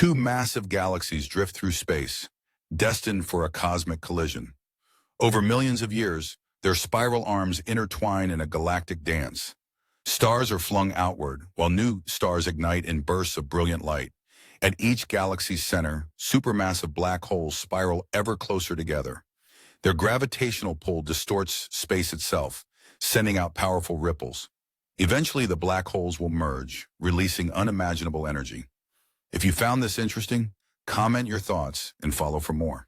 Two massive galaxies drift through space, destined for a cosmic collision. Over millions of years, their spiral arms intertwine in a galactic dance. Stars are flung outward, while new stars ignite in bursts of brilliant light. At each galaxy's center, supermassive black holes spiral ever closer together. Their gravitational pull distorts space itself, sending out powerful ripples. Eventually, the black holes will merge, releasing unimaginable energy. If you found this interesting, comment your thoughts and follow for more.